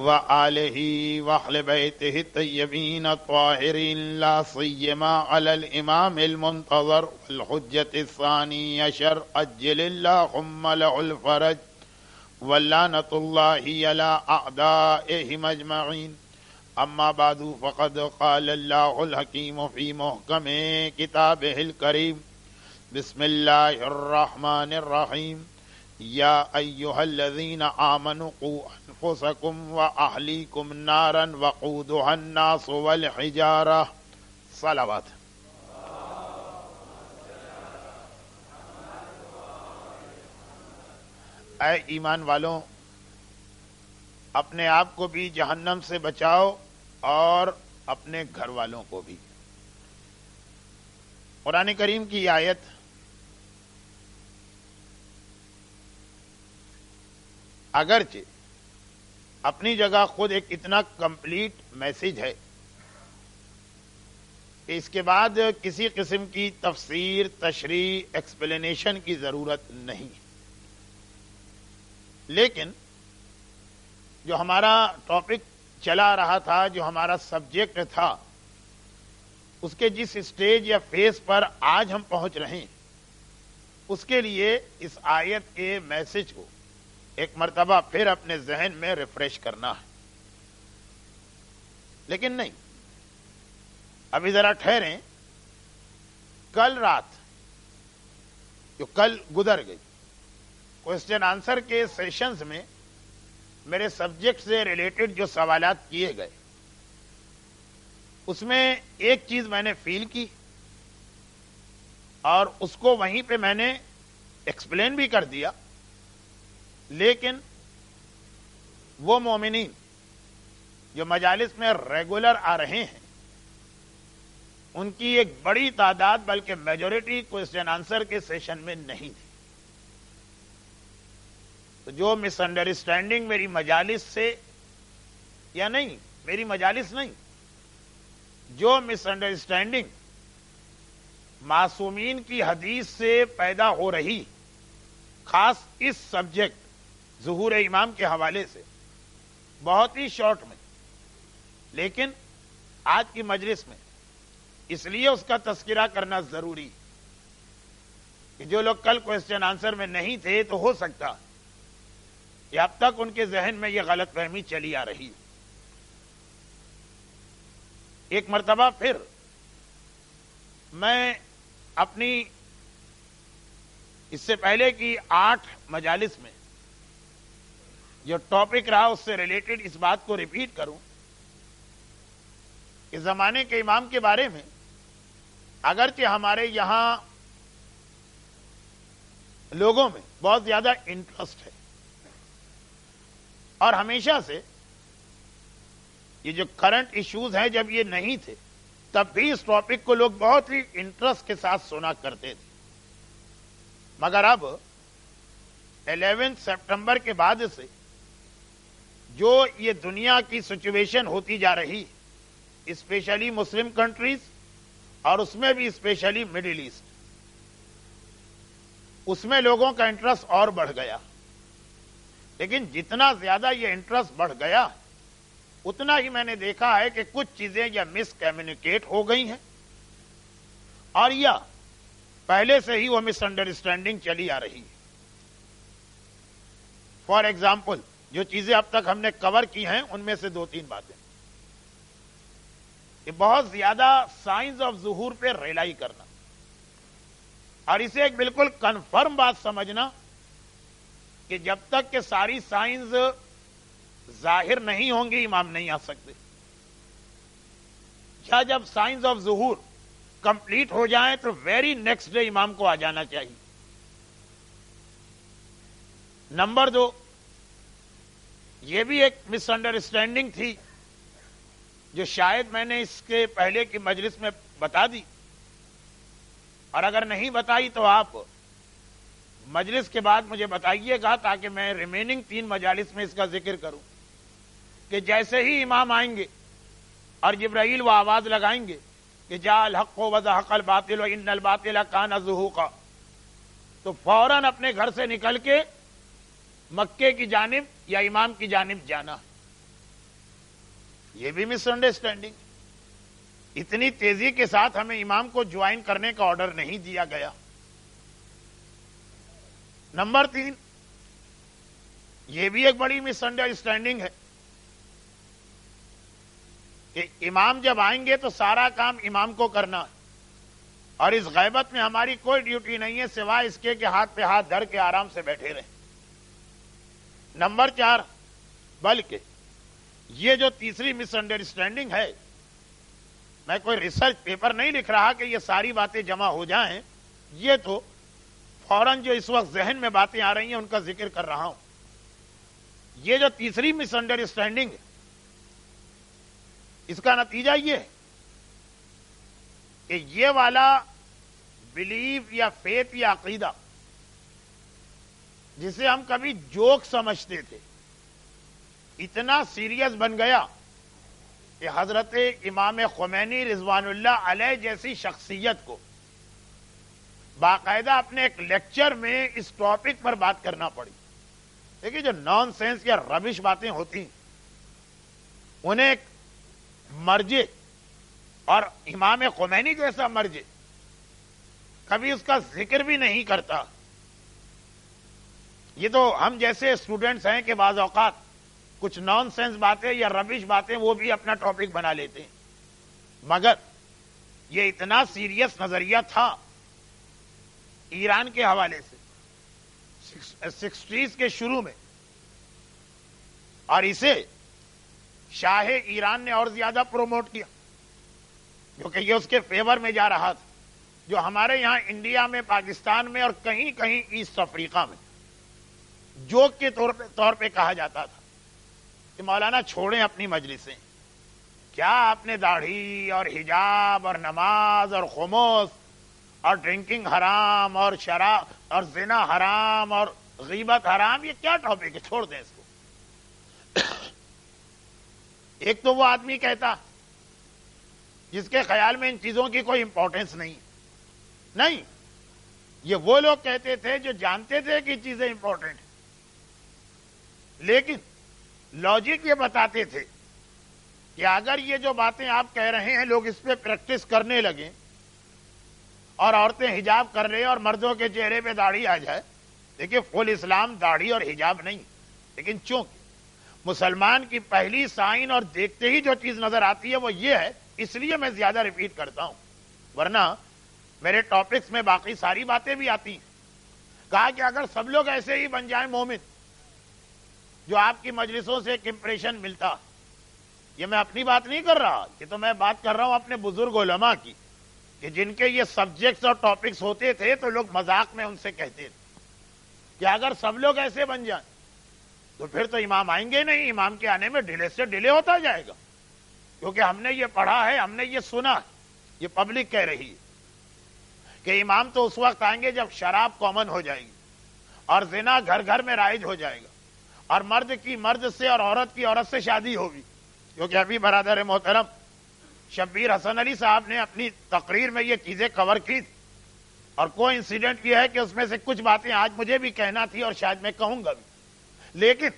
وآلہ وأہل بیتہ الطیبین الطاہرین لا سیما علی الامام المنتظر والحجۃ الثانی عشر عجل اللہم لہ الفرج ولعنۃ اللہ علی اعدائہم اجمعین اما بعد فقد قال اللہ الحکیم فی محکم کتابہ الکریم بسم اللہ الرحمن الرحیم یا ایہا الذین آمنوا قوا انفسکم واہلیکم نارا وقودها الناس والحجارہ صلوات۔ اے ایمان والوں، اپنے آپ کو بھی جہنم سے بچاؤ اور اپنے گھر والوں کو بھی۔ قرآن کریم کی آیت اگرچہ اپنی جگہ خود ایک اتنا کمپلیٹ میسج ہے کہ اس کے بعد کسی قسم کی تفسیر، تشریح، ایکسپلینیشن کی ضرورت نہیں، لیکن جو ہمارا ٹاپک چلا رہا تھا، جو ہمارا سبجیکٹ تھا، اس کے جس اسٹیج یا فیز پر آج ہم پہنچ رہے ہیں، اس کے لیے اس آیت کے میسج کو ایک مرتبہ پھر اپنے ذہن میں ریفریش کرنا ہے۔ لیکن نہیں، ابھی ذرا ٹھہریں۔ کل رات جو کل گزر گئی، کوسچن آنسر کے سیشنز میں میرے سبجیکٹ سے ریلیٹڈ جو سوالات کیے گئے، اس میں ایک چیز میں نے فیل کی اور اس کو وہیں پہ میں نے ایکسپلین بھی کر دیا، لیکن وہ مومنین جو مجالس میں ریگولر آ رہے ہیں، ان کی ایک بڑی تعداد بلکہ میجورٹی کوسچن آنسر کے سیشن میں نہیں تھی۔ تو جو مس انڈرسٹینڈنگ میری مجالس سے، یا نہیں، میری مجالس نہیں، جو مس انڈرسٹینڈنگ معصومین کی حدیث سے پیدا ہو رہی، خاص اس سبجیکٹ ظہور امام کے حوالے سے، بہت ہی شارٹ میں، لیکن آج کی مجلس میں اس لیے اس کا تذکرہ کرنا ضروری کہ جو لوگ کل کوسچن آنسر میں نہیں تھے، تو ہو سکتا کہ اب تک ان کے ذہن میں یہ غلط فہمی چلی آ رہی۔ ایک مرتبہ پھر میں اپنی اس سے پہلے کی 8 مجالس میں جو ٹاپک رہا، اس سے ریلیٹڈ اس بات کو ریپیٹ کروں کہ زمانے کے امام کے بارے میں اگرچہ ہمارے یہاں لوگوں میں بہت زیادہ انٹرسٹ ہے، اور ہمیشہ سے یہ جو کرنٹ ایشوز ہیں، جب یہ نہیں تھے تب بھی اس ٹاپک کو لوگ بہت ہی انٹرسٹ کے ساتھ سنا کرتے تھے، مگر اب 11 سپٹمبر کے بعد سے جو یہ دنیا کی سچویشن ہوتی جا رہی، اسپیشلی مسلم کنٹریز اور اس میں بھی اسپیشلی مڈل ایسٹ، اس میں لوگوں کا انٹرسٹ اور بڑھ گیا۔ لیکن جتنا زیادہ یہ انٹرسٹ بڑھ گیا، اتنا ہی میں نے دیکھا ہے کہ کچھ چیزیں یا مس کمیونیکیٹ ہو گئی ہیں، اور یا پہلے سے ہی وہ مس انڈرسٹینڈنگ چلی آ رہی ہے۔ فار ایگزامپل، جو چیزیں اب تک ہم نے کور کی ہیں، ان میں سے 2-3 باتیں، یہ بہت زیادہ سائنس آف ظہور پہ ریلائی کرنا، اور اسے ایک بالکل کنفرم بات سمجھنا کہ جب تک کہ ساری سائنس ظاہر نہیں ہوں گی، امام نہیں آ سکتے، یا جب سائنس آف ظہور کمپلیٹ ہو جائیں تو ویری نیکسٹ ڈے امام کو آ جانا چاہیے۔ نمبر 2، یہ بھی ایک مس انڈرسٹینڈنگ تھی جو شاید میں نے اس کے پہلے کی مجلس میں بتا دی، اور اگر نہیں بتائی تو آپ مجلس کے بعد مجھے بتائیے گا، تاکہ میں ریمیننگ 3 مجالس میں اس کا ذکر کروں کہ جیسے ہی امام آئیں گے اور جبرائیل وہ آواز لگائیں گے کہ جاء الحق وزهق الباطل وان الباطل کان زهوقا، تو فوراً اپنے گھر سے نکل کے مکے کی جانب یا امام کی جانب جانا، یہ بھی مس انڈرسٹینڈنگ. اتنی تیزی کے ساتھ ہمیں امام کو جوائن کرنے کا آرڈر نہیں دیا گیا. نمبر 3، یہ بھی ایک بڑی مس انڈرسٹینڈنگ ہے کہ امام جب آئیں گے تو سارا کام امام کو کرنا ہے، اور اس غیبت میں ہماری کوئی ڈیوٹی نہیں ہے سوائے اس کے کہ ہاتھ پہ ہاتھ دھر کے آرام سے بیٹھے رہیں. نمبر 4، بلکہ یہ جو تیسری مس انڈرسٹینڈنگ ہے، میں کوئی ریسرچ پیپر نہیں لکھ رہا کہ یہ ساری باتیں جمع ہو جائیں، یہ تو فوراً جو اس وقت ذہن میں باتیں آ رہی ہیں ان کا ذکر کر رہا ہوں. یہ جو تیسری مس انڈرسٹینڈنگ ہے، اس کا نتیجہ یہ ہے کہ یہ والا بلیف یا فیتھ یا عقیدہ جسے ہم کبھی جوک سمجھتے تھے، اتنا سیریس بن گیا کہ حضرت امام خمینی رضوان اللہ علیہ جیسی شخصیت کو باقاعدہ اپنے ایک لیکچر میں اس ٹاپک پر بات کرنا پڑی. دیکھیے جو نان سینس یا ربش باتیں ہوتی ہیں انہیں ایک مرجع اور امام خمینی جیسا مرجع کبھی اس کا ذکر بھی نہیں کرتا. یہ تو ہم جیسے اسٹوڈنٹس ہیں کہ بعض اوقات کچھ نان سینس باتیں یا ربش باتیں وہ بھی اپنا ٹاپک بنا لیتے ہیں، مگر یہ اتنا سیریس نظریہ تھا ایران کے حوالے سے 60s کے شروع میں، اور اسے شاہ ایران نے اور زیادہ پروموٹ کیا کیونکہ یہ اس کے فیور میں جا رہا تھا، جو ہمارے یہاں انڈیا میں، پاکستان میں اور کہیں کہیں ایسٹ افریقہ میں جوک کے طور پہ کہا جاتا تھا کہ مولانا چھوڑیں اپنی مجلسیں، کیا آپ نے داڑھی اور حجاب اور نماز اور خموس اور ڈرنکنگ حرام اور شراب اور زنا حرام اور غیبت حرام، یہ کیا ٹاپک ہے، چھوڑ دیں اس کو. ایک تو وہ آدمی کہتا جس کے خیال میں ان چیزوں کی کوئی امپورٹنس نہیں، یہ وہ لوگ کہتے تھے جو جانتے تھے کہ چیزیں امپورٹنٹ ہیں، لیکن لاجک یہ بتاتے تھے کہ اگر یہ جو باتیں آپ کہہ رہے ہیں لوگ اس پہ پریکٹس کرنے لگیں اور عورتیں حجاب کر رہے اور مردوں کے چہرے پہ داڑھی آ جائے. دیکھیے فل اسلام داڑھی اور حجاب نہیں، لیکن چونکہ مسلمان کی پہلی سائن اور دیکھتے ہی جو چیز نظر آتی ہے وہ یہ ہے، اس لیے میں زیادہ ریپیٹ کرتا ہوں، ورنہ میرے ٹاپکس میں باقی ساری باتیں بھی آتی ہیں. کہا کہ اگر سب لوگ ایسے ہی بن جائیں مومن، جو آپ کی مجلسوں سے ایک امپریشن ملتا، یہ میں اپنی بات نہیں کر رہا، یہ تو میں بات کر رہا ہوں اپنے بزرگ علماء کی کہ جن کے یہ سبجیکٹس اور ٹاپکس ہوتے تھے تو لوگ مذاق میں ان سے کہتے تھے کہ اگر سب لوگ ایسے بن جائیں تو پھر تو امام آئیں گے نہیں، امام کے آنے میں ڈیلے سے ڈیلے ہوتا جائے گا، کیونکہ ہم نے یہ پڑھا ہے، ہم نے یہ سنا ہے، یہ پبلک کہہ رہی ہے کہ امام تو اس وقت آئیں گے جب شراب کامن ہو جائے گی اور زنا گھر گھر میں رائج ہو جائے گا اور مرد کی مرد سے اور عورت کی عورت سے شادی ہوگی. کیونکہ ابھی برادر محترم شبیر حسن علی صاحب نے اپنی تقریر میں یہ چیزیں کور کی تھی، اور کوئی انسیڈنٹ یہ ہے کہ اس میں سے کچھ باتیں آج مجھے بھی کہنا تھی اور شاید میں کہوں گا بھی. لیکن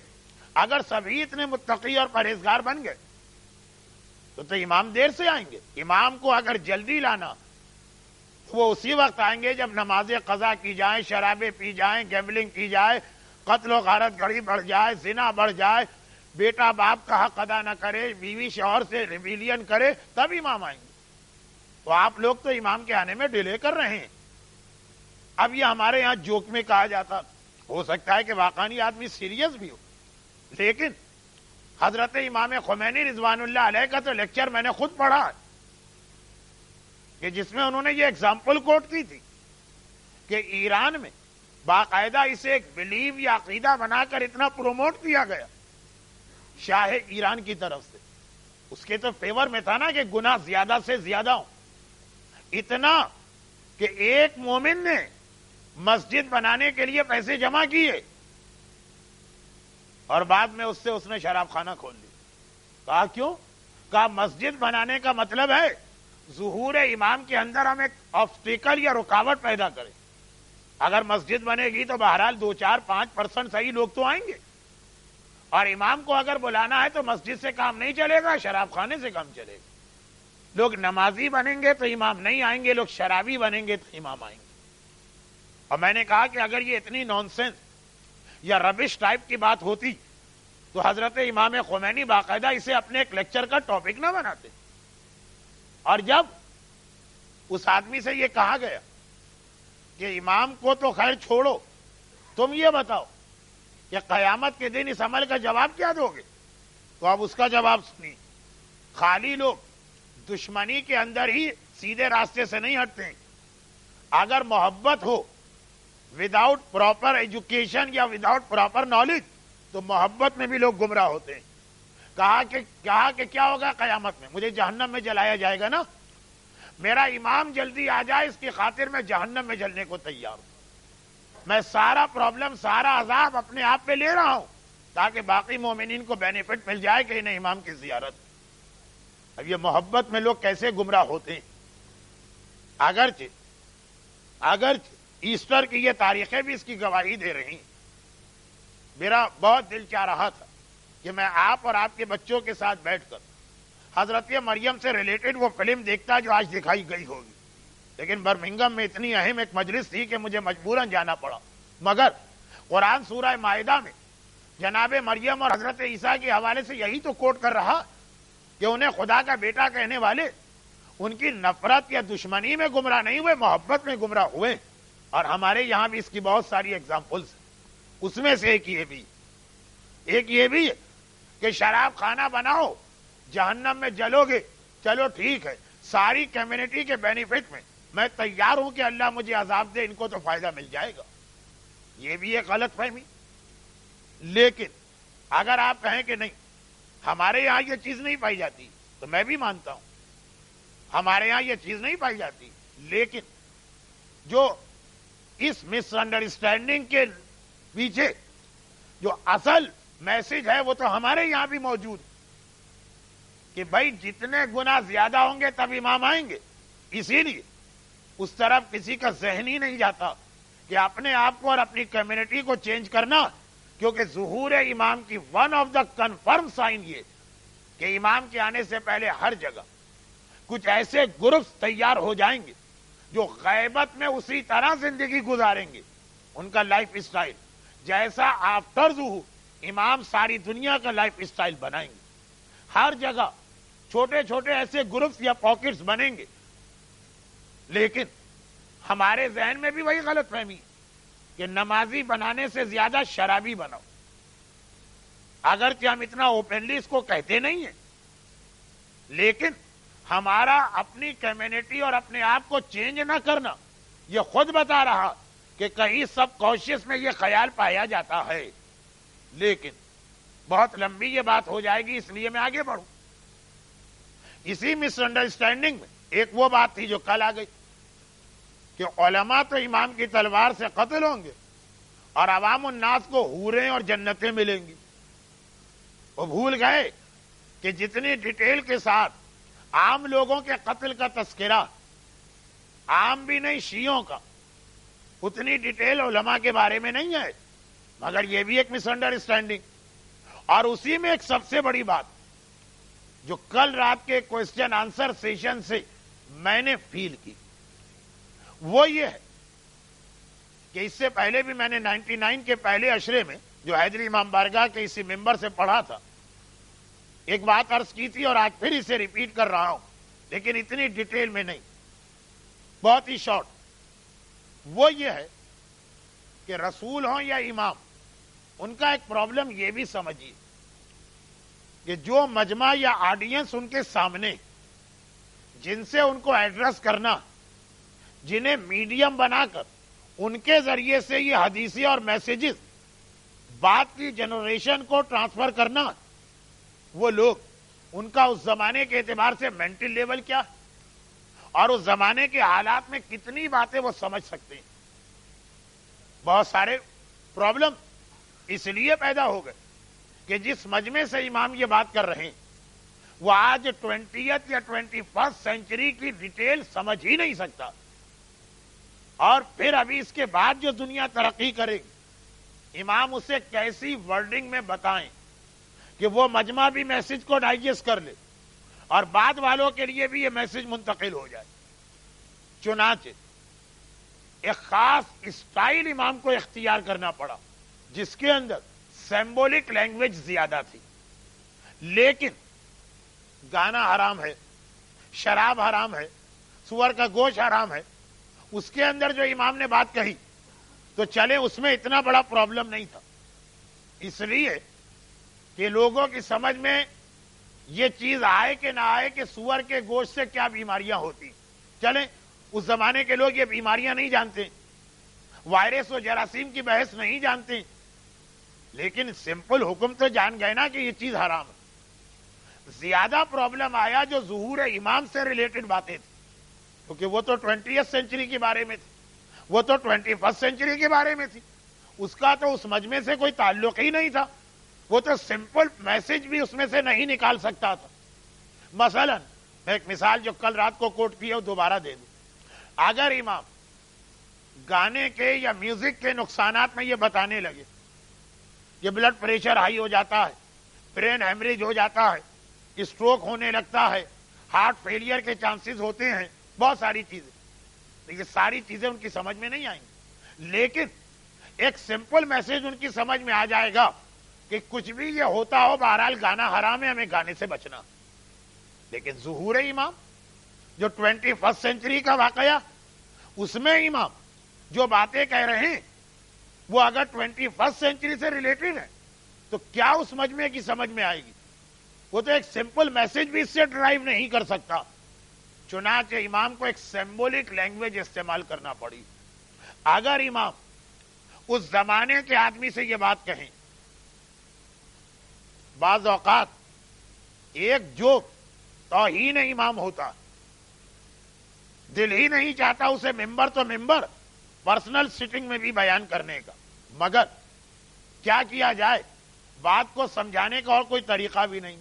اگر سبھی اتنے متقی اور پرہیزگار بن گئے تو امام دیر سے آئیں گے. امام کو اگر جلدی لانا تو وہ اسی وقت آئیں گے جب نمازیں قضا کی جائیں، شرابیں پی جائیں، گیمبلنگ کی جائے، قتل و غارت گھڑی بڑھ جائے، زنا بڑھ جائے، بیٹا باپ کا حق ادا نہ کرے، بیوی شوہر سے ریبیلین کرے، تب امام آئیں گے. تو آپ لوگ تو امام کے آنے میں ڈیلے کر رہے ہیں. اب یہ ہمارے یہاں جوک میں کہا جاتا، ہو سکتا ہے کہ واقعی آدمی سیریس بھی ہو، لیکن حضرت امام خمینی رضوان اللہ علیہ کا تو لیکچر میں نے خود پڑھا ہے کہ جس میں انہوں نے یہ ایگزامپل کوٹ کی تھی کہ ایران میں باقاعدہ اسے ایک بلیو یا عقیدہ بنا کر اتنا پروموٹ کیا گیا شاہ ایران کی طرف سے، اس کے تو فیور میں تھا نا کہ گناہ زیادہ سے زیادہ ہوں، اتنا کہ ایک مومن نے مسجد بنانے کے لیے پیسے جمع کیے اور بعد میں اس نے شراب خانہ کھول لی. کہا کیوں؟ کہا مسجد بنانے کا مطلب ہے ظہور امام کے اندر ہم ایک آبسٹیکل یا رکاوٹ پیدا کریں. اگر مسجد بنے گی تو بہرحال 2-4-5% صحیح لوگ تو آئیں گے، اور امام کو اگر بلانا ہے تو مسجد سے کام نہیں چلے گا، شراب خانے سے کام چلے گا. لوگ نمازی بنیں گے تو امام نہیں آئیں گے، لوگ شرابی بنیں گے تو امام آئیں گے. اور میں نے کہا کہ اگر یہ اتنی نان سینس یا ربش ٹائپ کی بات ہوتی تو حضرت امام خمینی باقاعدہ اسے اپنے ایک لیکچر کا ٹاپک نہ بناتے. اور جب اس آدمی سے یہ کہا گیا کہ امام کو تو خیر چھوڑو، تم یہ بتاؤ کہ قیامت کے دن اس عمل کا جواب کیا دو گے، تو اب اس کا جواب سنیے. خالی لوگ دشمنی کے اندر ہی سیدھے راستے سے نہیں ہٹتے ہیں. اگر محبت ہو وداؤٹ پراپر ایجوکیشن یا وداؤٹ پراپر نالج تو محبت میں بھی لوگ گمراہ ہوتے ہیں. کہا کہ کیا ہوگا قیامت میں؟ مجھے جہنم میں جلایا جائے گا نا. میرا امام جلدی آ جائے اس کی خاطر میں جہنم میں جلنے کو تیار ہوں. میں سارا پرابلم، سارا عذاب اپنے آپ پہ لے رہا ہوں تاکہ باقی مومنین کو بینیفٹ مل جائے کہ انہیں امام کی زیارت. اب یہ محبت میں لوگ کیسے گمراہ ہوتے ہیں. اگرچہ ایسٹر کی یہ تاریخیں بھی اس کی گواہی دے رہی ہیں. میرا بہت دل چاہ رہا تھا کہ میں آپ اور آپ کے بچوں کے ساتھ بیٹھ کر حضرت مریم سے ریلیٹڈ وہ فلم دیکھتا جو آج دکھائی گئی ہوگی، لیکن برمنگم میں اتنی اہم ایک مجلس تھی کہ مجھے مجبوراً جانا پڑا. مگر قرآن سورہ مائدہ میں جناب مریم اور حضرت عیسیٰ کے حوالے سے یہی تو کوٹ کر رہا کہ انہیں خدا کا بیٹا کہنے والے ان کی نفرت یا دشمنی میں گمراہ نہیں ہوئے، محبت میں گمراہ ہوئے. اور ہمارے یہاں بھی اس کی بہت ساری ایگزامپلس ہیں. اس میں سے ایک یہ بھی ہے کہ شراب خانہ بناؤ جہنم میں جلو گے، چلو ٹھیک ہے، ساری کمیونٹی کے بینیفٹ میں تیار ہوں کہ اللہ مجھے عذاب دے، ان کو تو فائدہ مل جائے گا. یہ بھی ایک غلط فہمی. لیکن اگر آپ کہیں کہ نہیں ہمارے یہاں یہ چیز نہیں پائی جاتی تو میں بھی مانتا ہوں ہمارے یہاں یہ چیز نہیں پائی جاتی، لیکن جو اس مس انڈرسٹینڈنگ کے پیچھے جو اصل میسج ہے وہ تو ہمارے یہاں بھی موجود کہ بھائی جتنے گنا زیادہ ہوں گے تب امام آئیں گے. اسی لیے اس طرف کسی کا ذہن ہی نہیں جاتا کہ اپنے آپ کو اور اپنی کمیونٹی کو چینج کرنا، کیونکہ ظہور امام کی one of the confirm sign یہ کہ امام کے آنے سے پہلے ہر جگہ کچھ ایسے گروپس تیار ہو جائیں گے جو غیبت میں اسی طرح زندگی گزاریں گے. ان کا لائف اسٹائل جیسا آفٹر ظہور امام ساری دنیا کا لائف اسٹائل بنائیں گے. ہر جگہ چھوٹے چھوٹے ایسے گروپس یا پاکٹس بنیں گے. لیکن ہمارے ذہن میں بھی وہی غلط فہمی کہ نمازی بنانے سے زیادہ شرابی بناؤ. اگرچہ ہم اتنا اوپنلی اس کو کہتے نہیں ہیں، لیکن ہمارا اپنی کمیونٹی اور اپنے آپ کو چینج نہ کرنا یہ خود بتا رہا کہ کہیں سب کانشیس میں یہ خیال پایا جاتا ہے. لیکن بہت لمبی یہ بات ہو جائے گی، اس لیے میں آگے بڑھوں. اسی مس انڈرسٹینڈنگ میں ایک وہ بات تھی جو کل آ گئی کہ علماء تو امام کی تلوار سے قتل ہوں گے اور عوام الناس کو حوریں اور جنتیں ملیں گی. وہ بھول گئے کہ جتنی ڈیٹیل کے ساتھ عام لوگوں کے قتل کا تذکرہ، عام بھی نہیں شیعوں کا، اتنی ڈیٹیل علماء کے بارے میں نہیں ہے. مگر یہ بھی ایک مس انڈرسٹینڈنگ. اور اسی میں ایک سب سے بڑی بات جو کل رات کے کوسچن آنسر سیشن سے میں نے فیل کی وہ یہ ہے کہ اس سے پہلے بھی میں نے 99 کے پہلے اشرے میں جو حیدری امام بارگاہ کے اسی ممبر سے پڑھا تھا ایک بات عرض کی تھی اور آج پھر اسے ریپیٹ کر رہا ہوں، لیکن اتنی ڈیٹیل میں نہیں، بہت ہی شارٹ. وہ یہ ہے کہ رسول ہوں یا امام، ان کا ایک پرابلم یہ بھی سمجھیے کہ جو مجمع یا آڈینس ان کے سامنے جن سے ان کو ایڈریس کرنا، جنہیں میڈیم بنا کر ان کے ذریعے سے یہ حدیثی اور میسیجز بعد کی جنریشن کو ٹرانسفر کرنا، وہ لوگ ان کا اس زمانے کے اعتبار سے مینٹل لیول کیا اور اس زمانے کے حالات میں کتنی باتیں وہ سمجھ سکتے ہیں. بہت سارے پرابلم اس لیے پیدا ہو گئے کہ جس مجمع سے امام یہ بات کر رہے ہیں وہ آج 20th یا 21st سینچری کی ڈیٹیل سمجھ ہی نہیں سکتا. اور پھر ابھی اس کے بعد جو دنیا ترقی کرے گی، امام اسے کیسی ورڈنگ میں بتائیں کہ وہ مجمع بھی میسج کو ڈائجسٹ کر لے اور بعد والوں کے لیے بھی یہ میسج منتقل ہو جائے. چنانچہ ایک خاص اسٹائل امام کو اختیار کرنا پڑا جس کے اندر سمبولک لینگویج زیادہ تھی. لیکن گانا حرام ہے، شراب حرام ہے، سور کا گوشت حرام ہے، اس کے اندر جو امام نے بات کہی تو چلے اس میں اتنا بڑا پرابلم نہیں تھا، اس لیے کہ لوگوں کی سمجھ میں یہ چیز آئے کہ نہ آئے کہ سور کے گوشت سے کیا بیماریاں ہوتی. چلیں اس زمانے کے لوگ یہ بیماریاں نہیں جانتے، وائرس و جراثیم کی بحث نہیں جانتے، لیکن سمپل حکم تو جان گئے نا کہ یہ چیز حرام ہے. زیادہ پرابلم آیا جو ظہور امام سے ریلیٹڈ باتیں تھیں، کیونکہ وہ تو 20th سینچری کے بارے میں تھی، وہ تو 21st سینچری کے بارے میں تھی، اس کا تو اس مجمع سے کوئی تعلق ہی نہیں تھا، وہ تو سمپل میسج بھی اس میں سے نہیں نکال سکتا تھا. مثلا میں ایک مثال جو کل رات کو کوٹ کی ہے وہ دوبارہ دے دوں. اگر امام گانے کے یا میوزک کے نقصانات میں یہ بتانے لگے کہ بلڈ پریشر ہائی ہو جاتا ہے، برین ہیمریج ہو جاتا ہے، اسٹروک ہونے لگتا ہے، ہارٹ فیلئر کے چانسز ہوتے ہیں، بہت ساری چیزیں، یہ ساری چیزیں ان کی سمجھ میں نہیں آئیں گی، لیکن ایک سمپل میسج ان کی سمجھ میں آ جائے گا کہ کچھ بھی یہ ہوتا ہو بہرحال گانا حرام ہے، ہمیں گانے سے بچنا. لیکن ظہور امام جو 21st سینچری کا واقعہ، اس میں امام جو باتیں کہہ رہے ہیں وہ اگر 21st سینچری سے ریلیٹڈ ہے تو کیا اس مجمع کی سمجھ میں آئے گی؟ وہ تو ایک سمپل میسج بھی اس سے ڈرائیو نہیں کر سکتا. چنانچہ امام کو ایک سمبولک لینگویج استعمال کرنا پڑی. اگر امام اس زمانے کے آدمی سے یہ بات کہیں، بعض اوقات ایک جوک توہین امام ہوتا، دل ہی نہیں چاہتا اسے ممبر تو ممبر پرسنل سیٹنگ میں بھی بیان کرنے کا، مگر کیا کیا جائے، بات کو سمجھانے کا اور کوئی طریقہ بھی نہیں.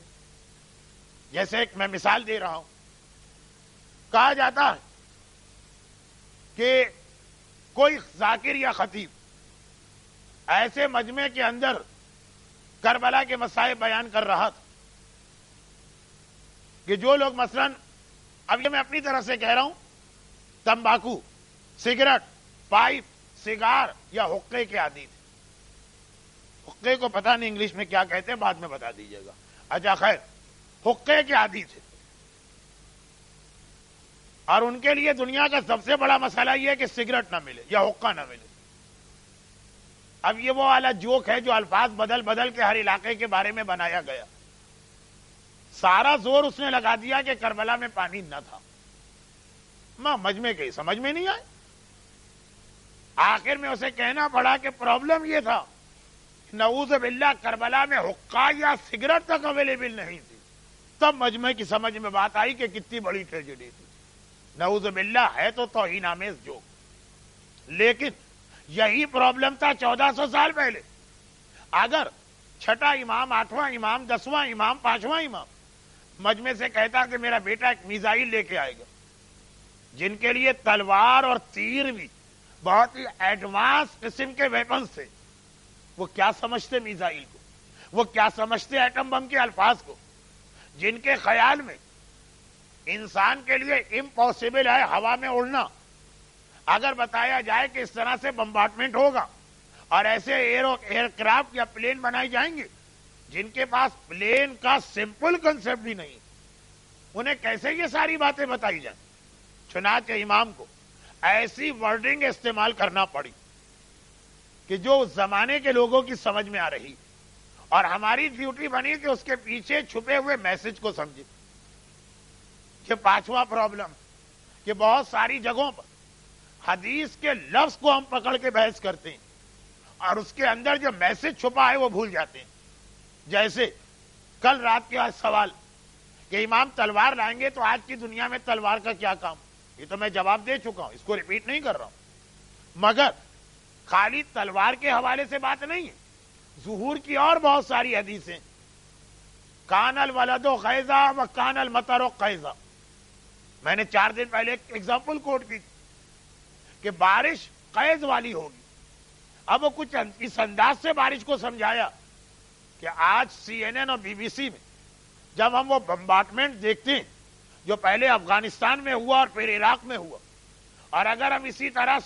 جیسے ایک میں مثال دے رہا ہوں، کہا جاتا ہے کہ کوئی ذاکر یا خطیب ایسے مجمع کے اندر کربلا کے مسائل بیان کر رہا تھا کہ جو لوگ مثلا، اب یہ میں اپنی طرف سے کہہ رہا ہوں، تمباکو، سگریٹ، پائپ، سگار یا حقے کے عادی تھے. حقے کو پتہ نہیں انگلش میں کیا کہتے ہیں، بعد میں بتا دیجیے گا. اچھا خیر، حقے کے عادی تھے، اور ان کے لیے دنیا کا سب سے بڑا مسئلہ یہ ہے کہ سگریٹ نہ ملے یا حقہ نہ ملے. اب یہ وہ والا جوک ہے جو الفاظ بدل بدل کے ہر علاقے کے بارے میں بنایا گیا. سارا زور اس نے لگا دیا کہ کربلا میں پانی نہ تھا. مجمع کے سمجھ میں نہیں آئے. آخر میں اسے کہنا پڑا کہ پرابلم یہ تھا، نعوذ باللہ کربلا میں حقہ یا سگریٹ تک اویلیبل نہیں تھی. تب مجمع کی سمجھ میں بات آئی کہ کتنی بڑی ٹریجڈی تھی. نعوذ باللہ ہے تو توہین آمیز جوک، لیکن یہی پرابلم تھا 1400 سال پہلے. اگر چھٹا امام، 8واں امام، 10واں امام، 5واں امام مجمع سے کہتا کہ میرا بیٹا ایک میزائل لے کے آئے گا، جن کے لیے تلوار اور تیر بھی بہت ہی ایڈوانس قسم کے ویپنز تھے، وہ کیا سمجھتے میزائل کو، وہ کیا سمجھتے ایٹم بم کے الفاظ کو، جن کے خیال میں انسان کے لیے امپاسبل ہے ہوا میں اڑنا. اگر بتایا جائے کہ اس طرح سے بمبارڈمنٹ ہوگا اور ایسے ایئر کرافٹ یا پلین بنائے جائیں گے جن کے پاس پلین کا سمپل کنسپٹ بھی نہیں، انہیں کیسے یہ ساری باتیں بتائی جائیں؟ چنانچہ امام کو ایسی ورڈنگ استعمال کرنا پڑی کہ جو اس زمانے کے لوگوں کی سمجھ میں آ رہی، اور ہماری ڈیوٹی بنی کہ اس کے پیچھے چھپے ہوئے میسج کو سمجھے. کہ 5واں پرابلم کہ بہت ساری جگہوں پر حدیث کے لفظ کو ہم پکڑ کے بحث کرتے ہیں اور اس کے اندر جو میسج چھپا ہے وہ بھول جاتے ہیں. جیسے کل رات کے سوال کہ امام تلوار لائیں گے تو آج کی دنیا میں تلوار کا کیا کام، یہ تو میں جواب دے چکا ہوں، اس کو ریپیٹ نہیں کر رہا ہوں. مگر خالی تلوار کے حوالے سے بات نہیں ہے، ظہور کی اور بہت ساری حدیثیں. کان الولد غیظا و کان المطر قیظا، میں نے 4 دن پہلے ایک ایگزامپل کوٹ کی کہ بارش قیظ والی ہوگی. اب وہ کچھ اس انداز سے بارش کو سمجھایا کہ آج CNN اور BBC میں جب ہم وہ بمبارڈمنٹ دیکھتے ہیں جو پہلے افغانستان میں ہوا اور پھر عراق میں ہوا، اور اگر ہم اسی طرح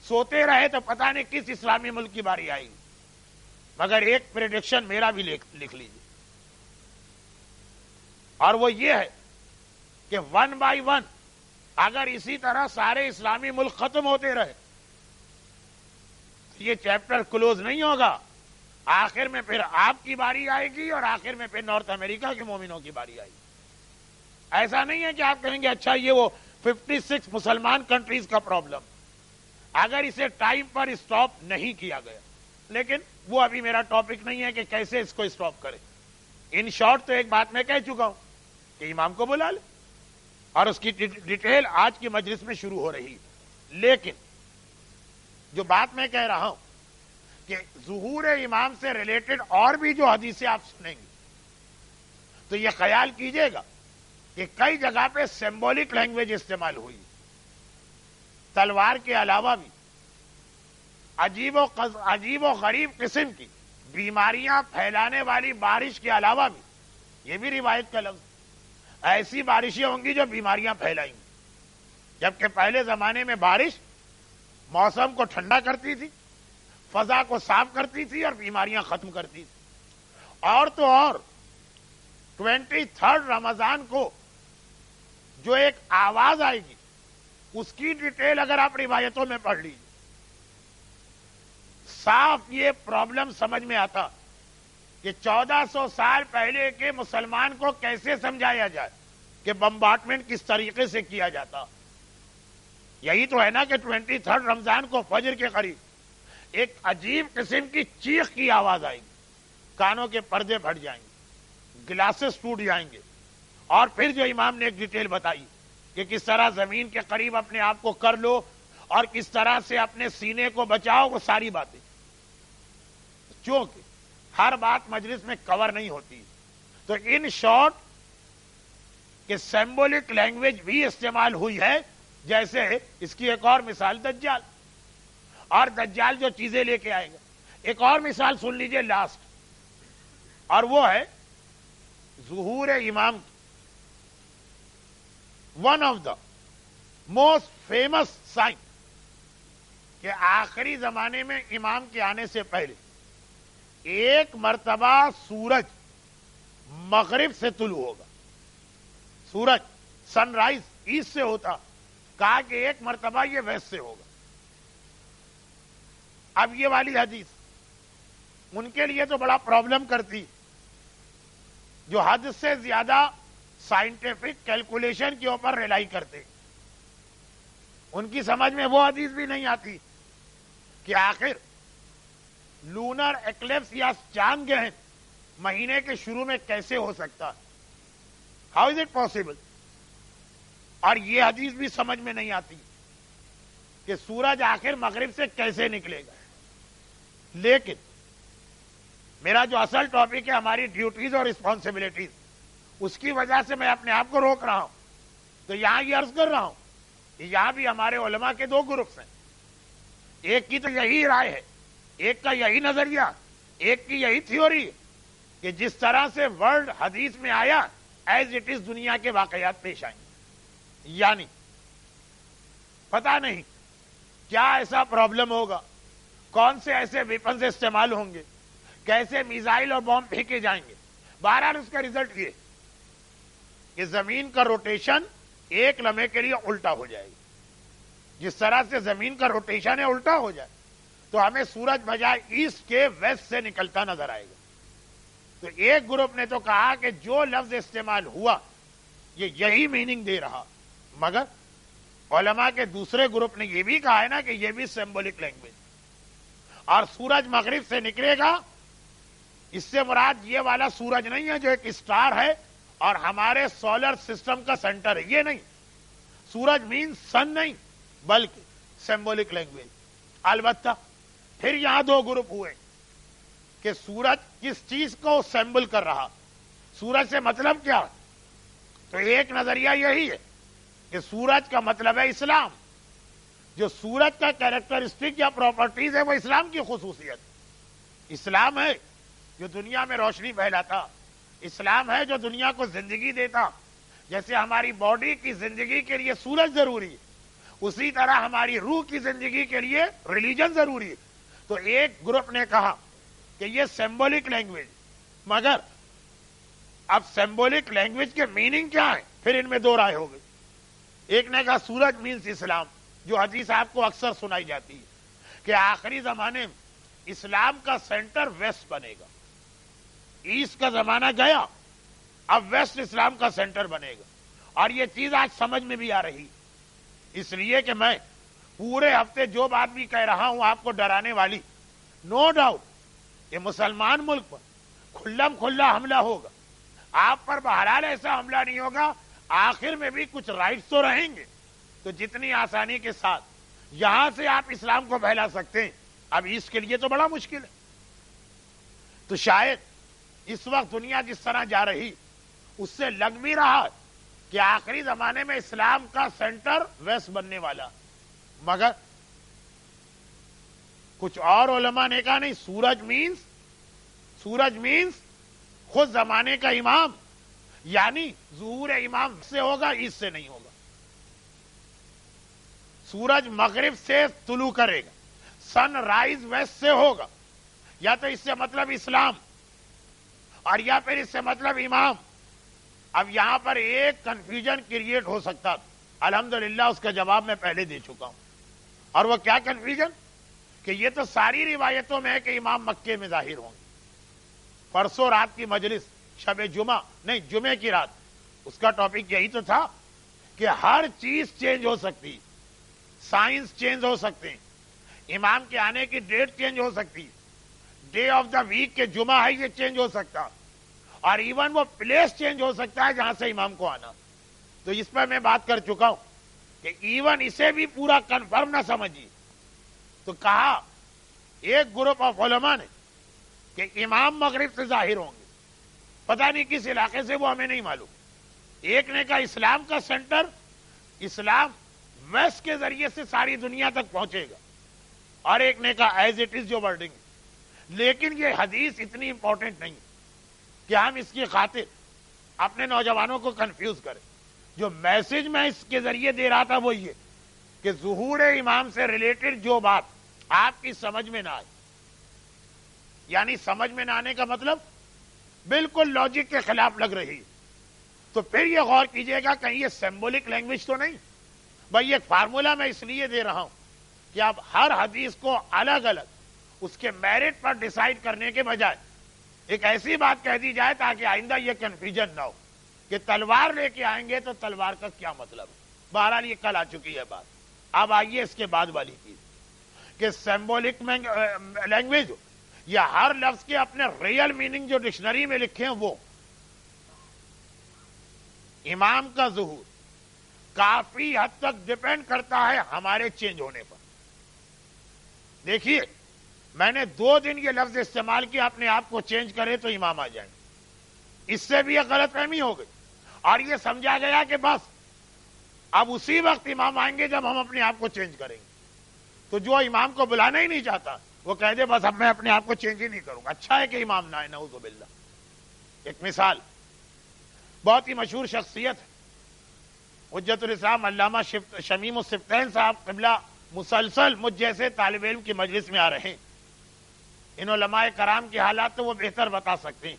سوتے رہے تو پتہ نہیں کس اسلامی ملک کی باری آئے گی. مگر ایک پریڈکشن میرا بھی لکھ لیجیے، اور وہ یہ ہے کہ 1 بائی 1 اگر اسی طرح سارے اسلامی ملک ختم ہوتے رہے یہ چیپٹر کلوز نہیں ہوگا. آخر میں پھر آپ کی باری آئے گی اور آخر میں پھر نارتھ امریکہ کے مومنوں کی باری آئے گی. ایسا نہیں ہے کہ آپ کہیں گے اچھا یہ وہ 56 مسلمان کنٹریز کا پرابلم، اگر اسے ٹائم پر اسٹاپ نہیں کیا گیا. لیکن وہ ابھی میرا ٹاپک نہیں ہے کہ کیسے اس کو اسٹاپ کریں. ان شارٹ تو ایک بات میں کہہ چکا ہوں کہ امام کو بلا لے، اور اس کی ڈیٹیل آج کی مجلس میں شروع ہو رہی ہے. لیکن جو بات میں کہہ رہا ہوں کہ ظہور امام سے ریلیٹڈ اور بھی جو حدیثیں آپ سنیں گے تو یہ خیال کیجئے گا کہ کئی جگہ پہ سمبولک لینگویج استعمال ہوئی. تلوار کے علاوہ بھی عجیب و غریب قسم کی بیماریاں پھیلانے والی بارش کے علاوہ بھی، یہ بھی روایت کا لفظ، ایسی بارشیں ہوں گی جو بیماریاں پھیلائیں گی. جبکہ پہلے زمانے میں بارش موسم کو ٹھنڈا کرتی تھی، فضا کو صاف کرتی تھی اور بیماریاں ختم کرتی تھی. اور تو اور 23 رمضان کو جو ایک آواز آئے گی اس کی ڈیٹیل اگر آپ روایتوں میں پڑھ لیجیے صاف یہ پرابلم سمجھ میں آتا کہ 1400 سال پہلے کے مسلمان کو کیسے سمجھایا جائے کہ بمبارڈمنٹ کس طریقے سے کیا جاتا. یہی تو ہے نا کہ 23 رمضان کو فجر کے قریب ایک عجیب قسم کی چیخ کی آواز آئے گی، کانوں کے پردے پھٹ جائیں گے، گلاسز ٹوٹ جائیں گے، اور پھر جو امام نے ایک ڈیٹیل بتائی کہ کس طرح زمین کے قریب اپنے آپ کو کر لو اور کس طرح سے اپنے سینے کو بچاؤ، وہ ساری باتیں چونکہ ہر بات مجلس میں کور نہیں ہوتی تو ان شارٹ کہ سمبولک لینگویج بھی استعمال ہوئی ہے. جیسے اس کی ایک اور مثال دجال، اور دجال جو چیزیں لے کے آئے گا. ایک اور مثال سن لیجئے لاسٹ، اور وہ ہے ظہور امام. One of the most famous sign کہ آخری زمانے میں امام کے آنے سے پہلے ایک مرتبہ سورج مغرب سے طلوع ہوگا. سورج سن رائز ایسٹ سے ہوتا، کہا کہ ایک مرتبہ یہ ویسٹ سے ہوگا. اب یہ والی حدیث ان کے لیے تو بڑا پرابلم کرتی، جو حد سے زیادہ سائنٹیفک کیلکولیشن کے اوپر ریلائی کرتے. ان کی سمجھ میں وہ حدیث بھی نہیں آتی کہ آخر لونر ایکلپس یا چاند گرہن مہینے کے شروع میں کیسے ہو سکتا، ہاؤ از اٹ پاسبل. اور یہ حدیث بھی سمجھ میں نہیں آتی کہ سورج آخر مغرب سے کیسے نکلے گا. لیکن میرا جو اصل ٹاپک ہے ہماری ڈیوٹیز اور رسپانسبلٹیز، اس کی وجہ سے میں اپنے آپ کو روک رہا ہوں. تو یہاں یہ عرض کر رہا ہوں کہ یہاں بھی ہمارے علماء کے دو گروپس ہیں. ایک کی تو یہی رائے ہے، ایک کا یہی نظریہ، ایک کی یہی تھیوری ہے کہ جس طرح سے ورڈ حدیث میں آیا ایز اٹ از دنیا کے واقعات پیش آئیں. یعنی پتہ نہیں کیا ایسا پرابلم ہوگا، کون سے ایسے ویپنز استعمال ہوں گے، کیسے میزائل اور بم پھینکے جائیں گے. بہرحال اس کا رزلٹ یہ کہ زمین کا روٹیشن ایک لمحے کے لیے الٹا ہو جائے گی. جس طرح سے زمین کا روٹیشن ہے الٹا ہو جائے تو ہمیں سورج بجائے ایسٹ کے ویسٹ سے نکلتا نظر آئے گا. تو ایک گروپ نے تو کہا کہ جو لفظ استعمال ہوا یہ یہی میننگ دے رہا، مگر علماء کے دوسرے گروپ نے یہ بھی کہا ہے نا کہ یہ بھی سمبولک لینگویج. اور سورج مغرب سے نکلے گا، اس سے مراد یہ والا سورج نہیں ہے جو ایک اسٹار ہے اور ہمارے سولر سسٹم کا سینٹر ہے، یہ نہیں. سورج مین سن نہیں بلکہ سمبولک لینگویج. البتہ پھر یہاں دو گروپ ہوئے کہ سورج کس چیز کو سمبل کر رہا، سورج سے مطلب کیا. تو ایک نظریہ یہی ہے کہ سورج کا مطلب ہے اسلام. جو سورج کا کیریکٹرسٹک یا پراپرٹیز ہے وہ اسلام کی خصوصیت. اسلام ہے جو دنیا میں روشنی پھیلاتا. اسلام ہے جو دنیا کو زندگی دیتا. جیسے ہماری باڈی کی زندگی کے لیے سورج ضروری ہے، اسی طرح ہماری روح کی زندگی کے لیے ریلیجن ضروری ہے. تو ایک گروپ نے کہا کہ یہ سمبولک لینگویج، مگر اب سمبولک لینگویج کے میننگ کیا ہے؟ پھر ان میں دو رائے ہو گئی. ایک نے کہا سورج مینس اسلام، جو حدیث آپ کو اکثر سنائی جاتی ہے کہ آخری زمانے میں اسلام کا سینٹر ویسٹ بنے گا. ایسٹ کا زمانہ گیا، اب ویسٹ اسلام کا سینٹر بنے گا. اور یہ چیز آج سمجھ میں بھی آ رہی، اس لیے کہ میں پورے ہفتے جو بات بھی کہہ رہا ہوں آپ کو ڈرانے والی، نو ڈاؤٹ کہ مسلمان ملک پر کھلم کھلا حملہ ہوگا. آپ پر بہرحال ایسا حملہ نہیں ہوگا، آخر میں بھی کچھ رائٹس تو رہیں گے. تو جتنی آسانی کے ساتھ یہاں سے آپ اسلام کو پھیلا سکتے ہیں، اب اس کے لیے تو بڑا مشکل ہے. تو شاید اس وقت دنیا جس طرح جا رہی اس سے لگ بھی رہا کہ آخری زمانے میں اسلام کا سینٹر ویسٹ بننے والا. مگر کچھ اور علماء نے کہا نہیں، سورج مینس خود زمانے کا امام، یعنی ظہور امام سے ہوگا، اس سے نہیں ہوگا. سورج مغرب سے طلوع کرے گا، سن رائز ویسٹ سے ہوگا. یا تو اس سے مطلب اسلام اور یا پھر اس سے مطلب امام. اب یہاں پر ایک کنفیوژن کریٹ ہو سکتا تھا، الحمدللہ اس کا جواب میں پہلے دے چکا ہوں. اور وہ کیا کنفیوژن؟ کہ یہ تو ساری روایتوں میں ہے کہ امام مکے میں ظاہر ہوں گے. پرسوں رات کی مجلس شب جمعہ نہیں، جمعے کی رات، اس کا ٹاپک یہی تو تھا کہ ہر چیز چینج ہو سکتی، سائنس چینج ہو سکتے ہیں، امام کے آنے کی ڈیٹ چینج ہو سکتی، ڈے آف دا ویک کے جمعہ ہے یہ چینج ہو سکتا، اور ایون وہ پلیس چینج ہو سکتا ہے جہاں سے امام کو آنا. تو اس پر میں بات کر چکا ہوں کہ ایون اسے بھی پورا کنفرم نہ سمجھیے. تو کہا ایک گروپ آف علماء نے کہ امام مغرب سے ظاہر ہوں گے، پتہ نہیں کس علاقے سے، وہ ہمیں نہیں معلوم. ایک نے کہا اسلام کا سینٹر، اسلام ویسٹ کے ذریعے سے ساری دنیا تک پہنچے گا. اور ایک نے کہا ایز اٹ از جو ورڈنگ. لیکن یہ حدیث اتنی امپورٹنٹ نہیں کہ ہم اس کی خاطر اپنے نوجوانوں کو کنفیوز کریں. جو میسج میں اس کے ذریعے دے رہا تھا وہ یہ کہ ظہور امام سے ریلیٹڈ جو بات آپ کی سمجھ میں نہ آئے، یعنی سمجھ میں نہ آنے کا مطلب بالکل لاجک کے خلاف لگ رہی، تو پھر یہ غور کیجئے گا کہیں یہ سمبولک لینگویج تو نہیں. بھائی ایک فارمولا میں اس لیے دے رہا ہوں کہ آپ ہر حدیث کو الگ الگ اس کے میرٹ پر ڈیسائیڈ کرنے کے بجائے ایک ایسی بات کہہ دی جائے تاکہ آئندہ یہ کنفیوژن نہ ہو کہ تلوار لے کے آئیں گے تو تلوار کا کیا مطلب ہے. بہرحال یہ کل آ چکی ہے بات. اب آئیے اس کے بعد والی چیز کہ سمبولک لینگویج یا ہر لفظ کے اپنے ریئل میننگ جو ڈکشنری میں لکھے ہیں وہ. امام کا ظہور کافی حد تک ڈپینڈ کرتا ہے ہمارے چینج ہونے پر. دیکھیے میں نے 2 دن یہ لفظ استعمال کیا، اپنے آپ کو چینج کرے تو امام آ جائیں. اس سے بھی ایک غلط فہمی ہو گئی اور یہ سمجھا گیا کہ بس اب اسی وقت امام آئیں گے جب ہم اپنے آپ کو چینج کریں گے. تو جو امام کو بلانا ہی نہیں چاہتا وہ کہہ دے بس اب میں اپنے آپ کو چینج ہی نہیں کروں گا. اچھا ہے کہ امام نہ آئے، نعوذ باللہ. ایک مثال، بہت ہی مشہور شخصیت ہے حجت الاسلام علامہ شمیم الصفتین صاحب قبلہ، مسلسل مجھ جیسے طالب علم کی مجلس میں آ رہے ہیں. ان علماء کرام کے حالات تو وہ بہتر بتا سکتے ہیں،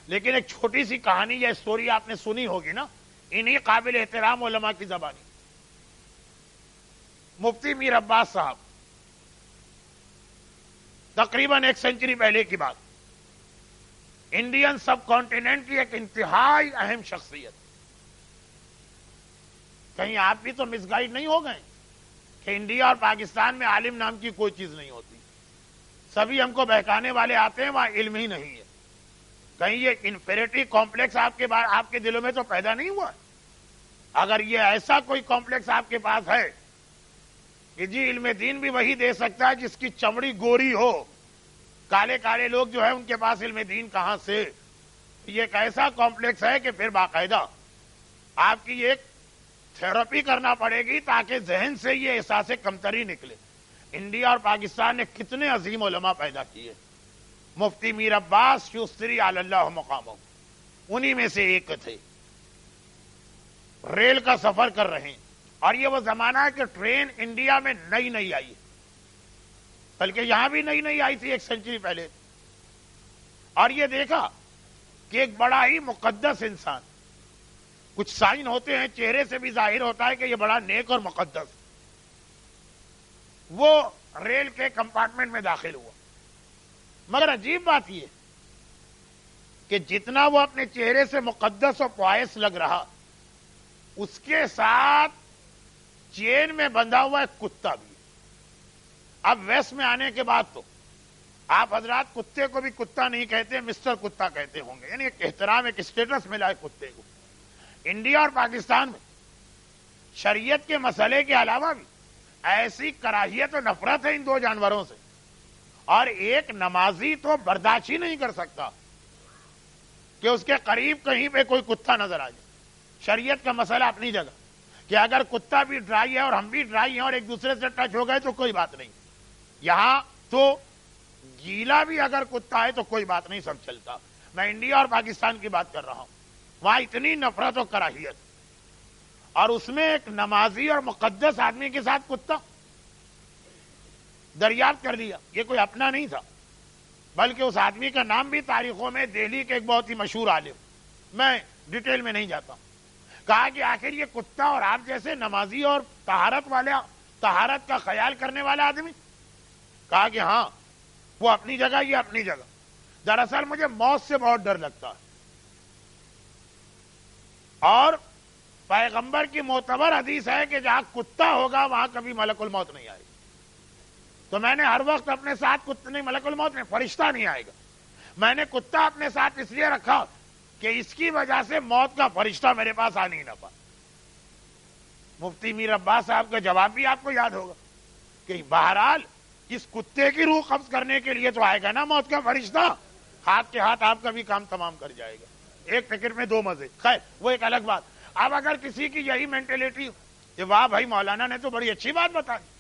لیکن ایک چھوٹی سی کہانی یا اسٹوری آپ نے سنی ہوگی نا انہی قابل احترام علماء کی زبانی. مفتی میر عباس صاحب، تقریباً 1 سینچری پہلے کی بات، انڈین سب کانٹیننٹ کی ایک انتہائی اہم شخصیت. کہیں آپ بھی تو مس گائیڈ نہیں ہو گئے کہ انڈیا اور پاکستان میں عالم نام کی کوئی چیز نہیں ہوتی. سبھی ہم کو بہکانے والے آتے ہیں، وہاں علم ہی نہیں ہے. کہیں یہ انفیریٹی کمپلیکس آپ کے دلوں میں تو پیدا نہیں ہوا؟ اگر یہ ایسا کوئی کمپلیکس آپ کے پاس ہے کہ جی علم دین بھی وہی دے سکتا ہے جس کی چمڑی گوری ہو، کالے کالے لوگ جو ہے ان کے پاس علم دین کہاں سے، یہ ایک ایسا کمپلیکس ہے کہ پھر باقاعدہ آپ کی ایک تھراپی کرنا پڑے گی تاکہ ذہن سے یہ احساس کمتری نکلے. انڈیا اور پاکستان نے کتنے عظیم علماء پیدا کیے، مفتی میر عباس شوستری علی اللہ مقامہ انہی میں سے ایک تھے. ریل کا سفر کر رہے ہیں اور یہ وہ زمانہ ہے کہ ٹرین انڈیا میں نئی نئی آئی، بلکہ یہاں بھی نئی نئی آئی تھی 1 سینچری پہلے. اور یہ دیکھا کہ ایک بڑا ہی مقدس انسان، کچھ سائن ہوتے ہیں چہرے سے بھی ظاہر ہوتا ہے کہ یہ بڑا نیک اور مقدس، وہ ریل کے کمپارٹمنٹ میں داخل ہوا. مگر عجیب بات یہ کہ جتنا وہ اپنے چہرے سے مقدس اور پوائس لگ رہا، اس کے ساتھ چین میں بندھا ہوا ایک کتا بھی. اب ویسٹ میں آنے کے بعد تو آپ حضرات کتے کو بھی کتا نہیں کہتے، مسٹر کتا کہتے ہوں گے، یعنی ایک احترام، ایک اسٹیٹس ملا ہے کتے کو. انڈیا اور پاکستان میں شریعت کے مسئلے کے علاوہ بھی ایسی کراہیت و نفرت ہے ان دو جانوروں سے، اور ایک نمازی تو برداشت ہی نہیں کر سکتا کہ اس کے قریب کہیں پہ کوئی کتا نظر آ جائے. شریعت کا مسئلہ اپنی جگہ کہ اگر کتا بھی ڈرائی ہے اور ہم بھی ڈرائی ہیں اور ایک دوسرے سے ٹچ ہو گئے تو کوئی بات نہیں. یہاں تو گیلا بھی اگر کتا ہے تو کوئی بات نہیں، سب چلتا. میں انڈیا اور پاکستان کی بات کر رہا ہوں، وہاں اتنی نفرت و کراہیت، اور اس میں ایک نمازی اور مقدس آدمی کے ساتھ کتا. دریافت کر لیا یہ کوئی اپنا نہیں تھا، بلکہ اس آدمی کا نام بھی تاریخوں میں دہلی کے ایک بہت ہی مشہور عالم، میں ڈیٹیل میں نہیں جاتا ہوں. کہا کہ آخر یہ کتا اور آپ جیسے نمازی اور طہارت کا خیال کرنے والا آدمی. کہا کہ ہاں وہ اپنی جگہ، یہ اپنی جگہ. دراصل مجھے موت سے بہت ڈر لگتا ہے، اور پیغمبر کی معتبر حدیث ہے کہ جہاں کتا ہوگا وہاں کبھی ملک الموت نہیں آئے گا. تو میں نے ہر وقت اپنے ساتھ ملک الموت نہیں، فرشتہ نہیں آئے گا. میں نے کتا اپنے ساتھ اس لیے رکھا کہ اس کی وجہ سے موت کا فرشتہ میرے پاس آ نہیں نہ پا. مفتی میر عباس صاحب کا جواب بھی آپ کو یاد ہوگا کہ بہرحال اس کتے کی روح قبض کرنے کے لیے تو آئے گا نا موت کا فرشتہ، ہاتھ کے ہاتھ آپ کا بھی کام تمام کر جائے گا. ایک ٹکٹ میں 2 مزے، خیر وہ ایک الگ بات. اب اگر کسی کی یہی مینٹلٹی کہ واہ بھائی مولانا نے تو بڑی اچھی بات بتائی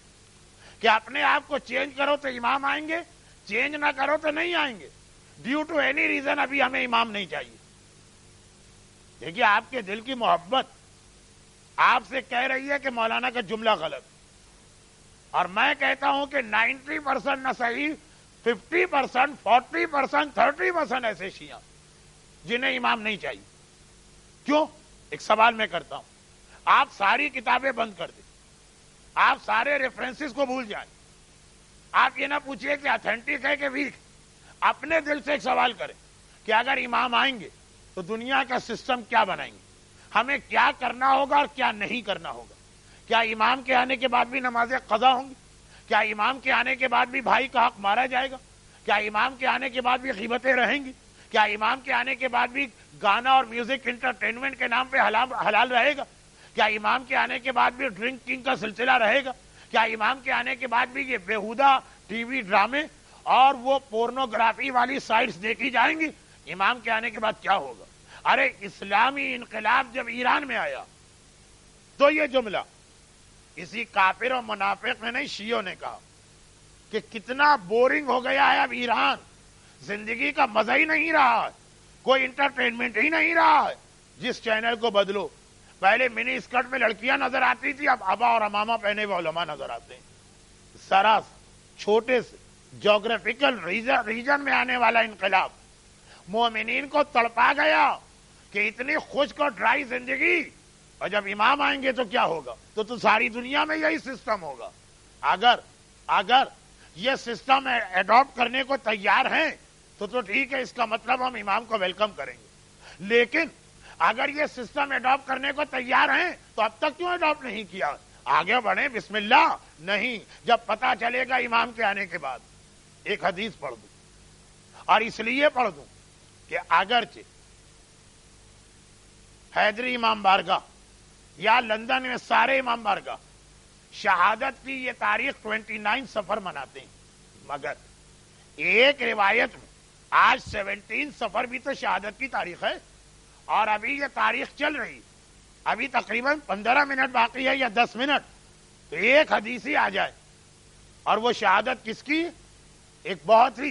کہ اپنے آپ کو چینج کرو تو امام آئیں گے، چینج نہ کرو تو نہیں آئیں گے، ڈیو ٹو اینی ریزن ابھی ہمیں امام نہیں چاہیے. دیکھیے آپ کے دل کی محبت آپ سے کہہ رہی ہے کہ مولانا کا جملہ غلط، اور میں کہتا ہوں کہ 90% نہ صحیح، 50%، 40%، 30% ایسے شیعہ جنہیں امام نہیں چاہیے. کیوں؟ ایک سوال میں کرتا ہوں. آپ ساری کتابیں بند کر دیں، آپ سارے ریفرنسز کو بھول جائیں، آپ یہ نہ پوچھئے کہ اتھینٹک ہے کہ ویک. اپنے دل سے ایک سوال کریں کہ اگر امام آئیں گے تو دنیا کا سسٹم کیا بنائیں گے، ہمیں کیا کرنا ہوگا اور کیا نہیں کرنا ہوگا. کیا امام کے آنے کے بعد بھی نمازیں قضا ہوں گی؟ کیا امام کے آنے کے بعد بھی بھائی کا حق مارا جائے گا؟ کیا امام کے آنے کے بعد بھی غیبتیں رہیں گی؟ کیا امام کے آنے کے بعد بھی گانا اور میوزک انٹرٹینمنٹ کے نام پہ حلال رہے گا؟ کیا امام کے آنے کے بعد بھی ڈرنکنگ کا سلسلہ رہے گا؟ کیا امام کے آنے کے بعد بھی یہ بیہودہ ٹی وی ڈرامے اور وہ پورنوگرافی والی سائٹس دیکھی جائیں گی؟ امام کے آنے کے بعد کیا ہوگا؟ ارے اسلامی انقلاب جب ایران میں آیا تو یہ جملہ کسی کافر و منافق نے نہیں، شیعوں نے کہا کہ کتنا بورنگ ہو گیا ہے اب ایران، زندگی کا مزہ ہی نہیں رہا ہے، کوئی انٹرٹینمنٹ ہی نہیں رہا ہے. جس چینل کو بدلو، پہلے منی اسکرٹ میں لڑکیاں نظر آتی تھی، اب ابا اور امامہ پہنے ہوئے علماء نظر آتے ہیں. ذرا چھوٹے سے جغرافیکل ریجن میں آنے والا انقلاب مومنین کو تڑپا گیا کہ اتنی خشک اور ڈرائی زندگی، اور جب امام آئیں گے تو کیا ہوگا؟ تو ساری دنیا میں یہی سسٹم ہوگا. اگر یہ سسٹم ایڈاپٹ کرنے کو تیار ہیں تو ٹھیک ہے، اس کا مطلب ہم امام کو ویلکم کریں گے. لیکن اگر یہ سسٹم ایڈاپٹ کرنے کو تیار ہیں تو اب تک کیوں ایڈاپٹ نہیں کیا؟ آگے بڑھیں. بسم اللہ نہیں، جب پتا چلے گا امام کے آنے کے بعد. ایک حدیث پڑھ دوں، اور اس لیے پڑھ دوں کہ اگرچہ حیدری امام بارگاہ یا لندن میں سارے امام بارگاہ شہادت کی یہ تاریخ 29 صفر مناتے ہیں، مگر ایک روایت میں آج 17 صفر بھی تو شہادت کی تاریخ ہے، اور ابھی یہ تاریخ چل رہی، ابھی تقریباً 15 منٹ باقی ہے یا 10 منٹ، تو ایک حدیث ہی آ جائے. اور وہ شہادت کس کی؟ ایک بہت ہی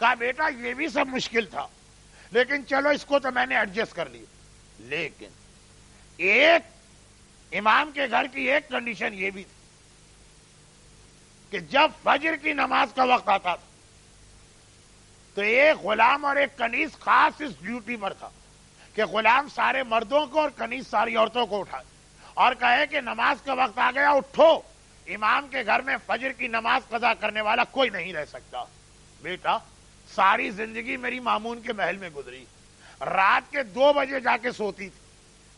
کہا بیٹا یہ بھی سب مشکل تھا، لیکن چلو اس کو تو میں نے ایڈجسٹ کر لیا. لیکن ایک امام کے گھر کی ایک کنڈیشن یہ بھی تھی کہ جب فجر کی نماز کا وقت آتا تھا تو ایک غلام اور ایک کنیز خاص اس ڈیوٹی پر تھا کہ غلام سارے مردوں کو اور کنیز ساری عورتوں کو اٹھائے اور کہے کہ نماز کا وقت آ گیا، اٹھو، امام کے گھر میں فجر کی نماز قضا کرنے والا کوئی نہیں رہ سکتا. بیٹا ساری زندگی میری مامون کے محل میں گزری، رات کے 2 بجے جا کے سوتی تھی،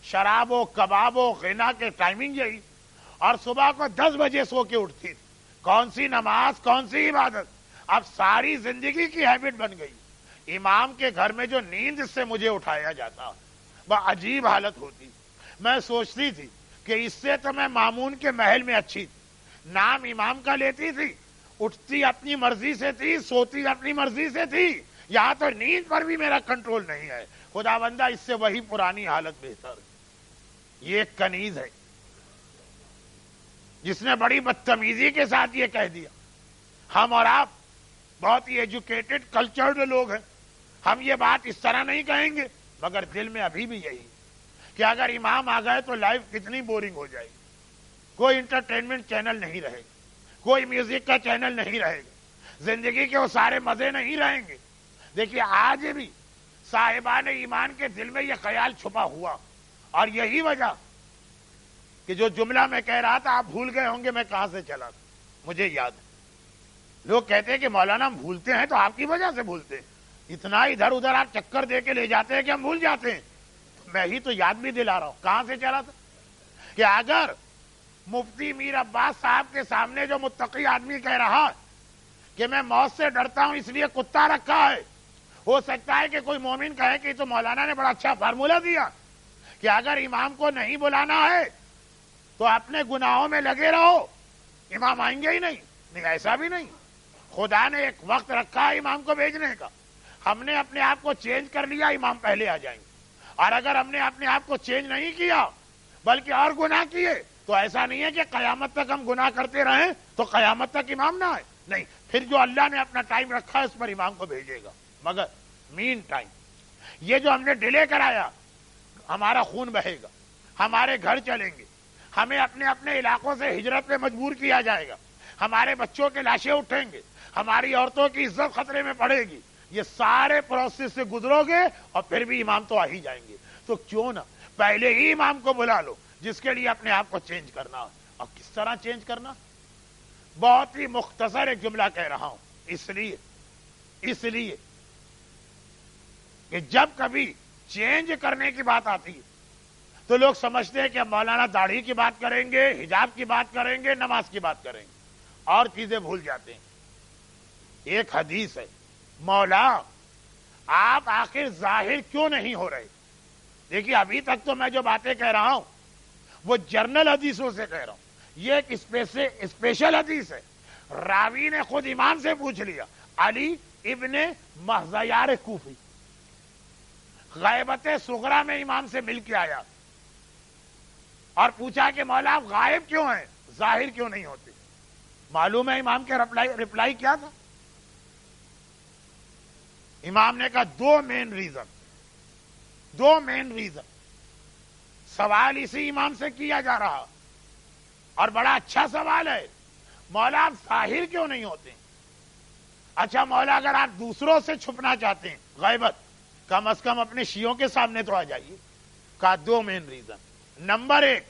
شراب و کباب و غنا کے ٹائمنگ یہی، اور صبح کو 10 بجے سو کے اٹھتی تھی. کون سی نماز، کون سی عبادت؟ اب ساری زندگی کی ہیبٹ بن گئی. امام کے گھر میں جو نیند سے مجھے اٹھایا جاتا وہ عجیب حالت ہوتی. میں سوچتی تھی کہ اس سے تو میں مامون کے محل میں اچھی تھی، نام امام کا لیتی تھی، اٹھتی اپنی مرضی سے تھی، سوتی اپنی مرضی سے تھی، یہاں تو نیند پر بھی میرا کنٹرول نہیں ہے. خدا بندہ اس سے وہی پرانی حالت بہتر. یہ ایک کنیز ہے جس نے بڑی بدتمیزی کے ساتھ یہ کہہ دیا. ہم اور آپ بہت ہی ایجوکیٹڈ کلچرڈ لوگ ہیں، ہم یہ بات اس طرح نہیں کہیں گے، مگر دل میں ابھی بھی یہی کہ اگر امام آ گئے تو لائف کتنی بورنگ ہو جائے گی. کوئی انٹرٹینمنٹ چینل نہیں رہے گا، کوئی میوزک کا چینل نہیں رہے گا، زندگی کے وہ سارے مزے نہیں رہیں گے. دیکھیے آج بھی صاحبان ایمان کے دل میں یہ خیال چھپا ہوا، اور یہی وجہ کہ جو جملہ میں کہہ رہا تھا آپ بھول گئے ہوں گے میں کہاں سے چلا تھا. مجھے یاد ہے لوگ کہتے ہیں کہ مولانا ہم بھولتے ہیں تو آپ کی وجہ سے بھولتے ہیں، اتنا ادھر ادھر آپ چکر دے کے لے جاتے ہیں کہ ہم بھول جاتے ہیں. میں ہی تو یاد بھی دلا رہا ہوں کہاں سے چلا تھا کہ اگر مفتی میر عباس صاحب کے سامنے جو متقی آدمی کہہ رہا کہ میں موت سے ڈرتا ہوں اس لیے کتا رکھا ہے، ہو سکتا ہے کہ کوئی مومن کہے کہ تو مولانا نے بڑا اچھا فارمولہ دیا کہ اگر امام کو نہیں بلانا ہے تو اپنے گناہوں میں لگے رہو، امام آئیں گے ہی نہیں. نہیں، ایسا بھی نہیں. خدا نے ایک وقت رکھا ہے امام کو بھیجنے کا، ہم نے اپنے آپ کو چینج کر لیا، امام پہلے آ جائیں گے. اور اگر ہم نے اپنے آپ کو چینج نہیں کیا بلکہ اور گناہ کیے تو ایسا نہیں ہے کہ قیامت تک ہم گناہ کرتے رہیں تو قیامت تک امام نہ آئے. نہیں، پھر جو اللہ نے اپنا ٹائم رکھا ہے اس پر امام کو بھیجے گا. مگر مین ٹائم یہ جو ہم نے ڈیلے کرایا، ہمارا خون بہے گا، ہمارے گھر چلیں گے، ہمیں اپنے اپنے علاقوں سے ہجرت پہ مجبور کیا جائے گا، ہمارے بچوں کے لاشیں اٹھیں گے، ہماری عورتوں کی عزت خطرے میں پڑے گی. یہ سارے پروسیس سے گزرو گے اور پھر بھی امام تو آ ہی جائیں گے. تو کیوں نہ پہلے ہی امام کو بلا لو جس کے لیے اپنے آپ کو چینج کرنا. اور کس طرح چینج کرنا؟ بہت ہی مختصر ایک جملہ کہہ رہا ہوں، اس لیے کہ جب کبھی چینج کرنے کی بات آتی ہے تو لوگ سمجھتے ہیں کہ مولانا داڑھی کی بات کریں گے، حجاب کی بات کریں گے، نماز کی بات کریں گے، اور چیزیں بھول جاتے ہیں. ایک حدیث ہے، مولا آپ آخر ظاہر کیوں نہیں ہو رہے؟ دیکھیے ابھی تک تو میں جو باتیں کہہ رہا ہوں وہ جرنل حدیثوں سے کہہ رہا ہوں، یہ ایک اسپیشل حدیث ہے. راوی نے خود امام سے پوچھ لیا، علی ابن مہزیار کوفی، غیبت صغرا میں امام سے مل کے آیا اور پوچھا کہ مولا آپ غائب کیوں ہیں، ظاہر کیوں نہیں ہوتے؟ معلوم ہے امام کے رپلائی کیا تھا؟ امام نے کہا دو مین ریزن. سوال اسی امام سے کیا جا رہا اور بڑا اچھا سوال ہے، مولا آپ ظاہر کیوں نہیں ہوتے؟ اچھا مولا اگر آپ دوسروں سے چھپنا چاہتے ہیں غیبت، کم از کم اپنے شیعوں کے سامنے تو آ جائیے. کہا دو مین ریزن. نمبر 1،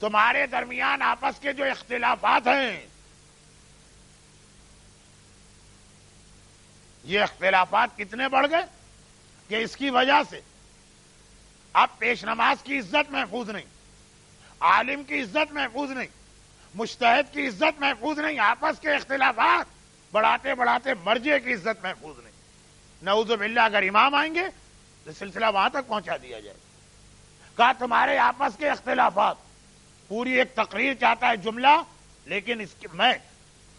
تمہارے درمیان آپس کے جو اختلافات ہیں یہ اختلافات کتنے بڑھ گئے کہ اس کی وجہ سے اب پیش نماز کی عزت محفوظ نہیں، عالم کی عزت محفوظ نہیں، مجتہد کی عزت محفوظ نہیں، آپس کے اختلافات بڑھاتے بڑھاتے مرجع کی عزت محفوظ نہیں. نعوذ باللہ اگر امام آئیں گے تو سلسلہ وہاں تک پہنچا دیا جائے. کہا تمہارے آپس کے اختلافات، پوری ایک تقریر چاہتا ہے جملہ، لیکن میں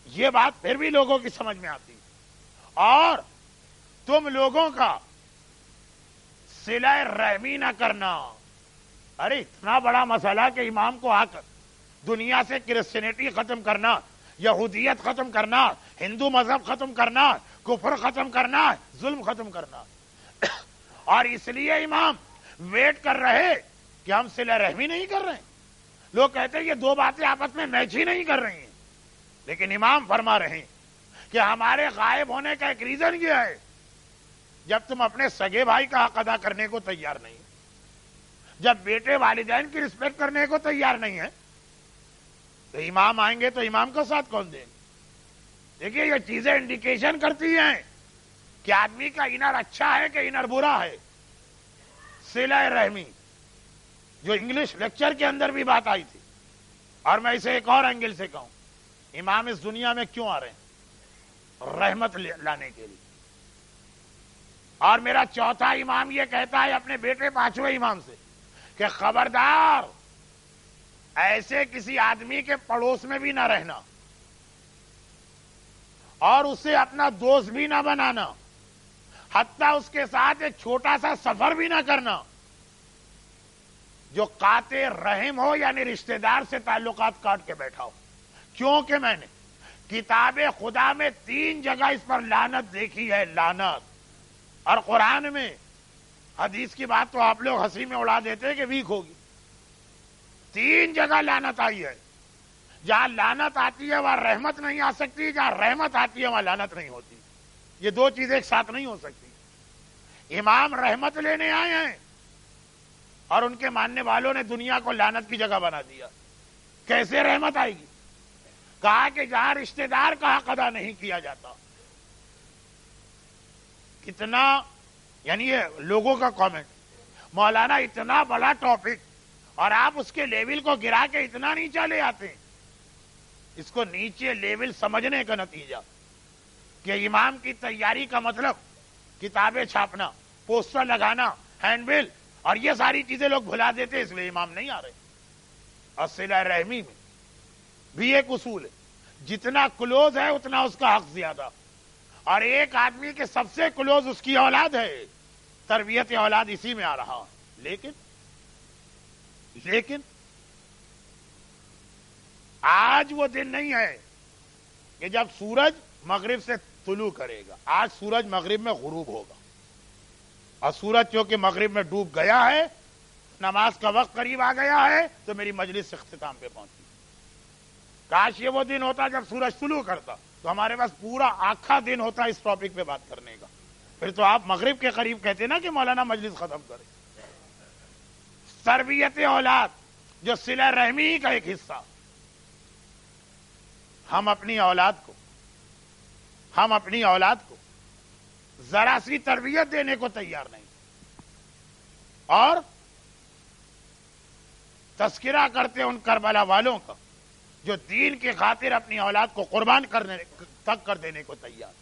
یہ بات پھر بھی لوگوں کی سمجھ میں آتی ہے. اور تم لوگوں کا صلہ رحمی نہ کرنا. ارے اتنا بڑا مسئلہ کہ امام کو آ کر دنیا سے کرسچینٹی ختم کرنا، یہودیت ختم کرنا، ہندو مذہب ختم کرنا، کفر ختم کرنا ہے، ظلم ختم کرنا ہے۔ اور اس لیے امام ویٹ کر رہے کہ ہم صلہ رحمی نہیں کر رہے ہیں۔ لوگ کہتے ہیں یہ دو باتیں آپس میں میچ ہی نہیں کر رہی ہیں، لیکن امام فرما رہے ہیں کہ ہمارے غائب ہونے کا ایک ریزن یہ ہے، جب تم اپنے سگے بھائی کا حق ادا کرنے کو تیار نہیں، جب بیٹے والدین کی رسپیکٹ کرنے کو تیار نہیں ہے، تو امام آئیں گے تو امام کا ساتھ کون دیں گے؟ دیکھیے یہ چیزیں انڈیکیشن کرتی ہیں کہ آدمی کا انر اچھا ہے کہ انر برا ہے۔ صلہ رحمی جو انگلش لیکچر کے اندر بھی بات آئی تھی، اور میں اسے ایک اور اینگل سے کہوں، امام اس دنیا میں کیوں آ رہے ہیں؟ رحمت لانے کے لیے۔ اور میرا چوتھا امام یہ کہتا ہے اپنے بیٹے پانچویں امام سے کہ خبردار ایسے کسی آدمی کے پڑوس میں بھی نہ رہنا، اور اسے اپنا دوست بھی نہ بنانا، حتیٰ اس کے ساتھ ایک چھوٹا سا سفر بھی نہ کرنا۔ جو قاطع رحم ہو یعنی رشتہ دار سے تعلقات کاٹ کے بیٹھا ہو، کیونکہ میں نے کتاب خدا میں 3 جگہ اس پر لعنت دیکھی ہے، لعنت۔ اور قرآن میں حدیث کی بات تو آپ لوگ ہنسی میں اڑا دیتے کہ ویک ہوگی، 3 جگہ لعنت آئی ہے۔ جہاں لعنت آتی ہے وہاں رحمت نہیں آ سکتی، جہاں رحمت آتی ہے وہاں لعنت نہیں ہوتی۔ یہ دو چیزیں ایک ساتھ نہیں ہو سکتی۔ امام رحمت لینے آئے ہیں اور ان کے ماننے والوں نے دنیا کو لعنت کی جگہ بنا دیا۔ کیسے رحمت آئے گی؟ کہا کہ جہاں رشتہ دار کا حق ادا نہیں کیا جاتا۔ کتنا یعنی یہ لوگوں کا کامنٹ، مولانا اتنا بڑا ٹاپک اور آپ اس کے لیول کو گرا کے اتنا نیچا لے آتے ہیں۔ اس کو نیچے لیول سمجھنے کا نتیجہ کہ امام کی تیاری کا مطلب کتابیں چھاپنا، پوسٹر لگانا، ہینڈ بل اور یہ ساری چیزیں لوگ بھلا دیتے، اس لیے امام نہیں آ رہے۔ اور صلہ رحمی میں بھی ایک اصول ہے، جتنا کلوز ہے اتنا اس کا حق زیادہ۔ اور ایک آدمی کے سب سے کلوز اس کی اولاد ہے، تربیت اولاد اسی میں آ رہا۔ لیکن آج وہ دن نہیں ہے کہ جب سورج مغرب سے طلوع کرے گا، آج سورج مغرب میں غروب ہوگا، اور سورج چونکہ مغرب میں ڈوب گیا ہے، نماز کا وقت قریب آ گیا ہے، تو میری مجلس اختتام پہ پہنچی۔ کاش یہ وہ دن ہوتا جب سورج طلوع کرتا، تو ہمارے پاس پورا آکھا دن ہوتا اس ٹاپک پہ بات کرنے کا۔ پھر تو آپ مغرب کے قریب کہتے نا کہ مولانا مجلس ختم کرے۔ تربیت اولاد جو صلہ رحمی کا ایک حصہ، ہم اپنی اولاد کو ذرا سی تربیت دینے کو تیار نہیں، اور تذکرہ کرتے ان کربلا والوں کا جو دین کی خاطر اپنی اولاد کو قربان کرنے تک کر دینے کو تیار۔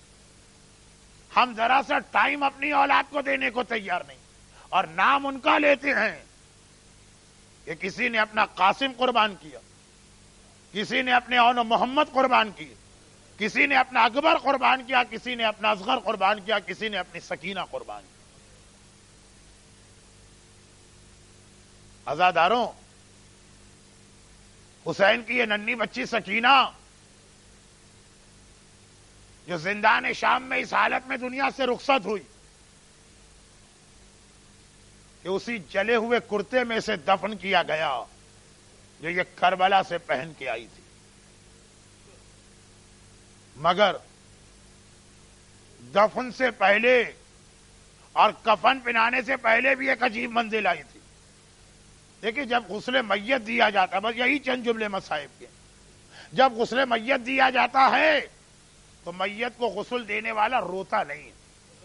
ہم ذرا سا ٹائم اپنی اولاد کو دینے کو تیار نہیں، اور نام ان کا لیتے ہیں کہ کسی نے اپنا قاسم قربان کیا، کسی نے اپنے اون محمد قربان کیے، کسی نے اپنا اکبر قربان کیا، کسی نے اپنا اصغر قربان کیا، کسی نے اپنی سکینہ قربان کیا۔ عزاداروں، حسین کی یہ ننھی بچی سکینہ جو زندان شام میں اس حالت میں دنیا سے رخصت ہوئی کہ اسی جلے ہوئے کرتے میں سے دفن کیا گیا جو یہ کربلا سے پہن کے آئی تھی۔ مگر دفن سے پہلے اور کفن پہنانے سے پہلے بھی ایک عجیب منزل آئی تھی۔ دیکھیں، جب غسل میت دیا جاتا، بس یہی چند جملے مصائب کے، جب غسل میت دیا جاتا ہے تو میت کو غسل دینے والا روتا نہیں،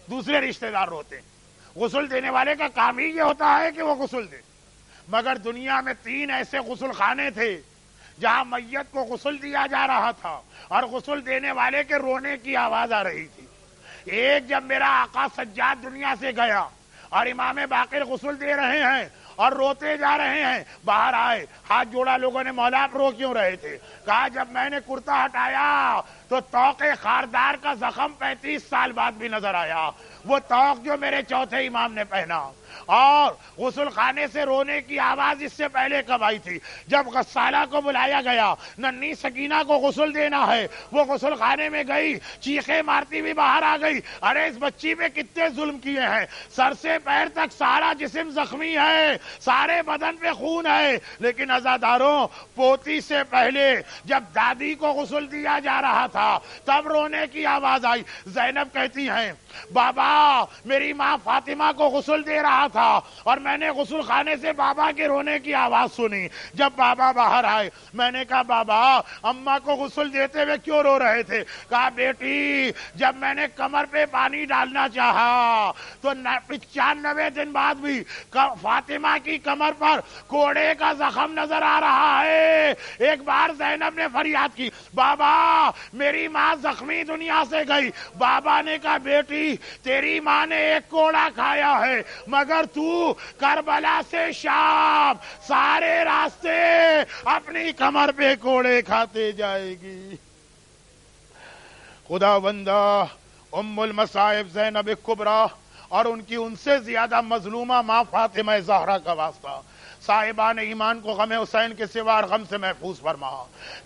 دوسرے رشتہ دار روتے ہیں۔ غسل دینے والے کا کام ہی یہ ہوتا ہے کہ وہ غسل دے۔ مگر دنیا میں 3 ایسے غسل خانے تھے جہاں میت کو غسل دیا جا رہا تھا اور غسل دینے والے کے رونے کی آواز آ رہی تھی۔ ایک جب میرا آقا سجاد دنیا سے گیا اور امام باقر غسل دے رہے ہیں اور روتے جا رہے ہیں، باہر آئے، ہاتھ جوڑا، لوگوں نے مولا آپ رو کیوں رہے تھے؟ کہا جب میں نے کرتا ہٹایا تو توق خاردار کا زخم 35 سال بعد بھی نظر آیا، وہ توق جو میرے چوتھے امام نے پہنا، اور غسل خانے سے رونے کی آواز اس سے پہلے کب آئی تھی؟ جب غسالہ کو بلایا گیا، ننھی سکینہ کو غسل دینا ہے، وہ غسل خانے میں گئی، چیخیں مارتی بھی باہر آ گئی، ارے اس بچی پہ کتنے ظلم کیے ہیں، سر سے پیر تک سارا جسم زخمی ہے، سارے بدن پہ خون ہے، لیکن عزاداروں پوتی سے پہلے جب دادی کو غسل دیا جا رہا تھا تب رونے کی آواز آئی۔ زینب کہتی ہیں بابا میری ماں فاطمہ کو غسل دے رہا تھا اور میں نے غسل خانے سے بابا کے رونے کی آواز سنی۔ جب بابا باہر آئے میں نے کہا بابا اماں کو غسل دیتے ہوئے کیوں رو رہے تھے؟ کہا بیٹی جب میں نے کمر پہ پانی ڈالنا چاہا تو 95 دن بعد بھی فاطمہ کی کمر پر کوڑے کا زخم نظر آ رہا ہے۔ ایک بار زینب نے فریاد کی بابا میری ماں زخمی دنیا سے گئی۔ بابا نے کہا بیٹی تیری ماں نے ایک کوڑا کھایا ہے مگر تو کربلا سے شام سارے راستے اپنی کمر پہ کوڑے کھاتے جائے گی۔ خدا بندہ ام المصائب زینب کبریٰ اور ان کی ان سے زیادہ مظلومہ ماں فاطمہ زہرا کا واسطہ صاحبان ایمان کو غم حسین کے سوا اور غم سے محفوظ فرما،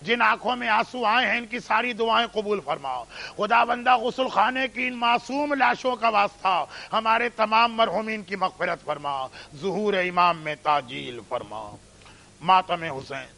جن آنکھوں میں آنسو آئے ہیں ان کی ساری دعائیں قبول فرما۔ خدا بندہ غسل خانے کی ان معصوم لاشوں کا واسطہ ہمارے تمام مرحومین کی مغفرت فرما، ظہور امام میں تعجیل فرما۔ ماتم حسین